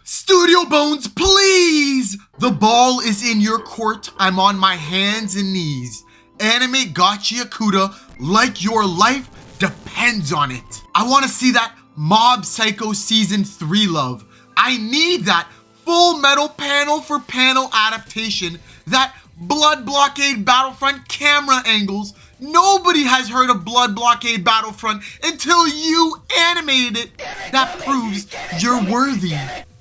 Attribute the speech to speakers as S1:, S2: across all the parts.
S1: Studio Bones, please! The ball is in your court. I'm on my hands and knees. Animate Gachiakuta like your life depends on it. I want to see that Mob Psycho Season 3 love. I need that Full Metal panel for panel adaptation, that Blood Blockade Battlefront camera angles. Nobody has heard of Blood Blockade Battlefront until you animated it. That proves you're worthy.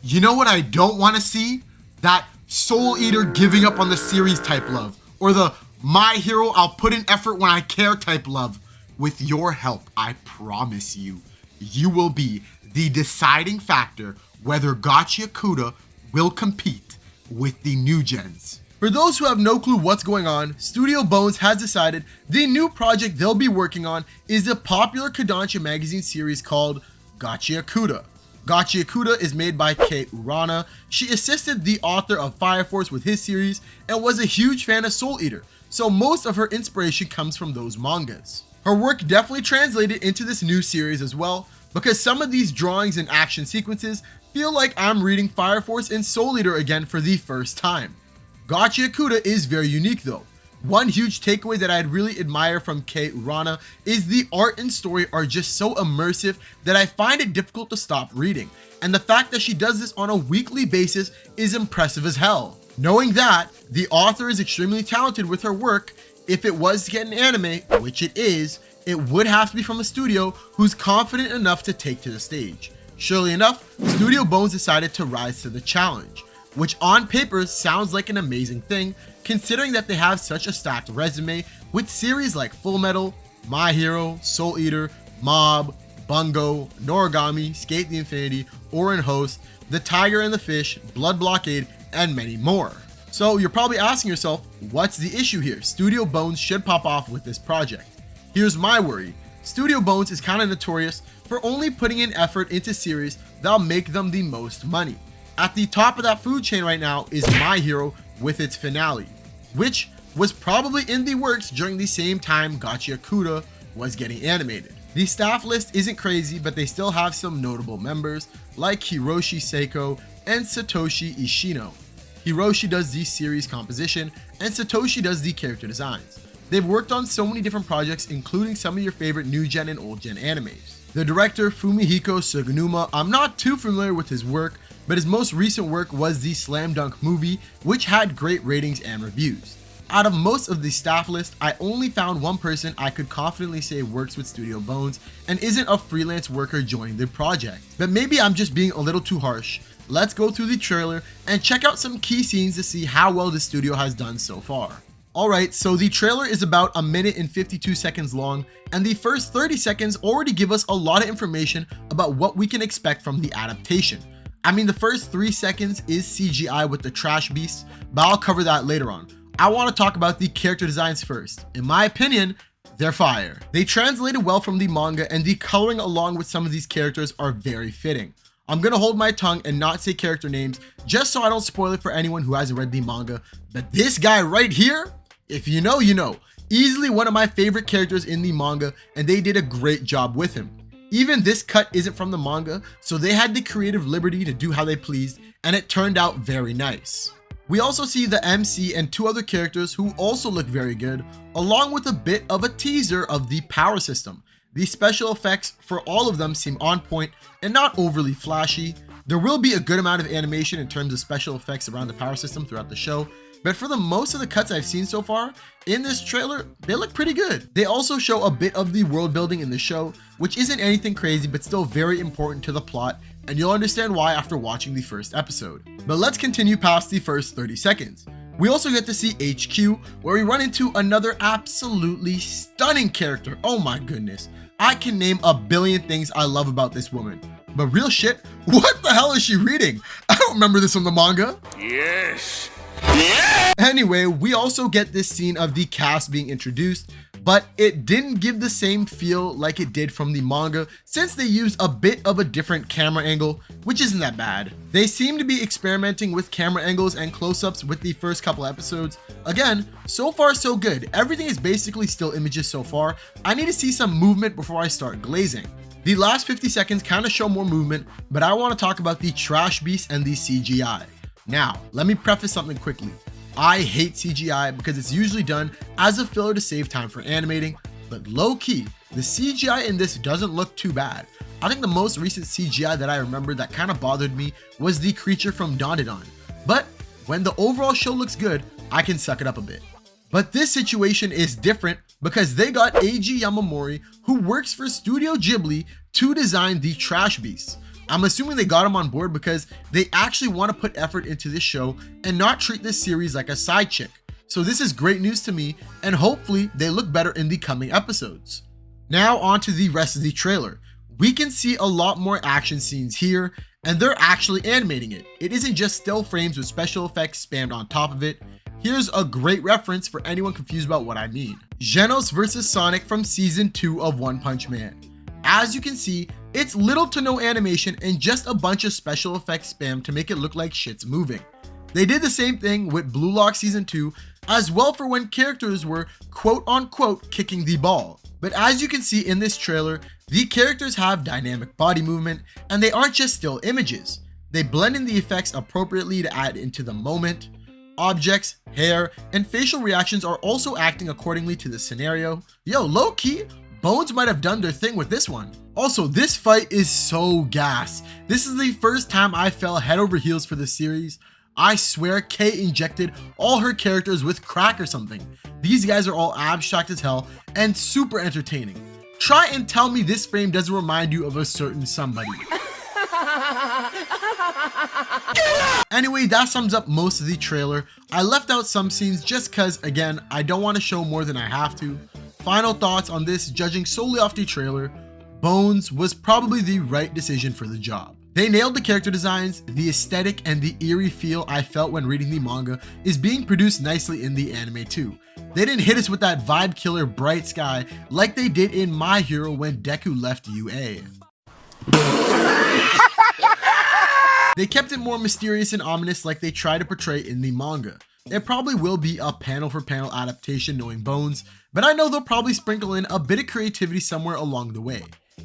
S1: You know what I don't want to see? That Soul Eater giving up on the series type love, or the My Hero I'll put in effort when I care type love. With your help, I promise you, you will be the deciding factor whether Gachiakuta will compete with the new gens. For those who have no clue what's going on, Studio Bones has decided the new project they'll be working on is the popular Kodansha magazine series called Gachiakuta. Gachiakuta is made by Kei Urana. She assisted the author of Fire Force with his series and was a huge fan of Soul Eater, so most of her inspiration comes from those mangas. Her work definitely translated into this new series as well, because some of these drawings and action sequences feel like I'm reading Fire Force and Soul Eater again for the first time. Gachiakuta is very unique though. One huge takeaway that I'd really admire from Kei Urana is the art and story are just so immersive that I find it difficult to stop reading, and the fact that she does this on a weekly basis is impressive as hell. Knowing that, the author is extremely talented with her work, if it was to get an anime, which it is, it would have to be from a studio who's confident enough to take to the stage. Surely enough, Studio Bones decided to rise to the challenge, which on paper sounds like an amazing thing, considering that they have such a stacked resume with series like Full Metal, My Hero, Soul Eater, Mob, Bungo, Noragami, Skate the Infinity, Orin Host, The Tiger and the Fish, Blood Blockade, and many more. So you're probably asking yourself, what's the issue here? Studio Bones should pop off with this project. Here's my worry. Studio Bones is kind of notorious for only putting in effort into series that'll make them the most money. At the top of that food chain right now is My Hero with its finale, which was probably in the works during the same time Gachiakuta was getting animated. The staff list isn't crazy, but they still have some notable members like Hiroshi Seiko and Satoshi Ishino. Hiroshi does the series composition and Satoshi does the character designs. They've worked on so many different projects, including some of your favorite new gen and old gen animes. The director Fumihiko Sugunuma, I'm not too familiar with his work, but his most recent work was the Slam Dunk movie, which had great ratings and reviews. Out of most of the staff list, I only found one person I could confidently say works with Studio Bones and isn't a freelance worker joining the project. But maybe I'm just being a little too harsh. Let's go through the trailer and check out some key scenes to see how well the studio has done so far. Alright, so the trailer is about 1 minute and 52 seconds long, and the first 30 seconds already give us a lot of information about what we can expect from the adaptation. I mean, the first 3 seconds is CGI with the trash beasts, but I'll cover that later on. I want to talk about the character designs first. In my opinion, they're fire. They translated well from the manga, and the coloring along with some of these characters are very fitting. I'm gonna hold my tongue and not say character names just so I don't spoil it for anyone who hasn't read the manga, but this guy right here, if you know, you know. Easily one of my favorite characters in the manga, and they did a great job with him. Even this cut isn't from the manga, so they had the creative liberty to do how they pleased, and it turned out very nice. We also see the MC and 2 other characters who also look very good, along with a bit of a teaser of the power system. The special effects for all of them seem on point and not overly flashy. There will be a good amount of animation in terms of special effects around the power system throughout the show, but for the most of the cuts I've seen so far in this trailer, they look pretty good. They also show a bit of the world building in the show, which isn't anything crazy but still very important to the plot, and you'll understand why after watching the first episode. But let's continue past the first 30 seconds. We also get to see HQ, where we run into another absolutely stunning character. Oh my goodness. I can name a billion things I love about this woman. But real shit, what the hell is she reading? I don't remember this from the manga.
S2: Yes.
S1: Anyway, we also get this scene of the cast being introduced, but it didn't give the same feel like it did from the manga since they used a bit of a different camera angle, which isn't that bad. They seem to be experimenting with camera angles and close-ups with the first couple episodes. Again, so far so good. Everything is basically still images so far. I need to see some movement before I start glazing.
S2: The last 50 seconds kind of show more movement, but I want to talk about the trash beast and the CGI. Now, let me preface something quickly. I hate CGI because it's usually done as a filler to save time for animating, but low-key, the CGI in this doesn't look too bad. I think the most recent CGI that I remember that kind of bothered me was the creature from Dandadan, but when the overall show looks good, I can suck it up a bit. But this situation is different because they got Eiji Yamamori, who works for Studio Ghibli, to design the trash beasts. I'm assuming they got him on board because they actually want to put effort into this show and not treat this series like a side chick. So this is great news to me, and hopefully they look better in the coming episodes. Now on to the rest of the trailer. We can see a lot more action scenes here, and they're actually animating it. It isn't just still frames with special effects spammed on top of it. Here's a great reference for anyone confused about what I mean. Genos versus Sonic from season 2 of One Punch Man. As you can see, it's little to no animation and just a bunch of special effects spam to make it look like shit's moving. They did the same thing with Blue Lock season 2 as well for when characters were quote unquote kicking the ball. But as you can see in this trailer, the characters have dynamic body movement and they aren't just still images. They blend in the effects appropriately to add into the moment. Objects, hair, and facial reactions are also acting accordingly to the scenario. Yo, low-key, Bones might have done their thing with this one. Also, this fight is so gas. This is the first time I fell head over heels for the series. I swear Kay injected all her characters with crack or something. These guys are all abstract as hell and super entertaining. Try and tell me this frame doesn't remind you of a certain somebody. Anyway, that sums up most of the trailer. I left out some scenes just cause, again, I don't want to show more than I have to. Final thoughts on this, judging solely off the trailer, Bones was probably the right decision for the job. They nailed the character designs, the aesthetic, and the eerie feel I felt when reading the manga is being produced nicely in the anime too. They didn't hit us with that vibe killer bright sky like they did in My Hero when Deku left UA. They kept it more mysterious and ominous like they try to portray in the manga. There probably will be a panel for panel adaptation knowing Bones, but I know they'll probably sprinkle in a bit of creativity somewhere along the way.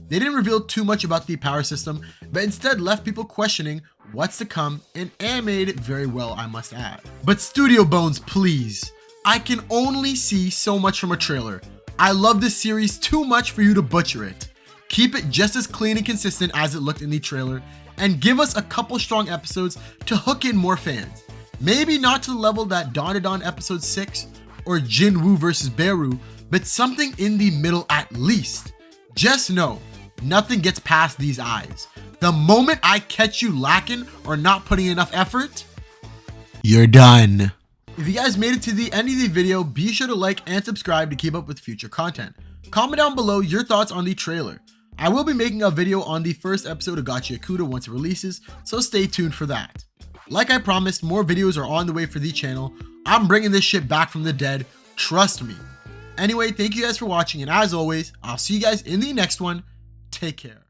S2: They didn't reveal too much about the power system, but instead left people questioning what's to come and animated it very well, I must add. But Studio Bones, please. I can only see so much from a trailer. I love this series too much for you to butcher it. Keep it just as clean and consistent as it looked in the trailer, and give us a couple strong episodes to hook in more fans. Maybe not to the level that Dandadan episode 6 or Jinwoo vs Beru, but something in the middle at least. Just know, nothing gets past these eyes. The moment I catch you lacking or not putting enough effort, you're done. If you guys made it to the end of the video, be sure to like and subscribe to keep up with future content. Comment down below your thoughts on the trailer. I will be making a video on the first episode of Gachiakuta once it releases, so stay tuned for that. Like I promised, more videos are on the way for the channel. I'm bringing this shit back from the dead, trust me. Anyway, thank you guys for watching, and as always, I'll see you guys in the next one. Take care.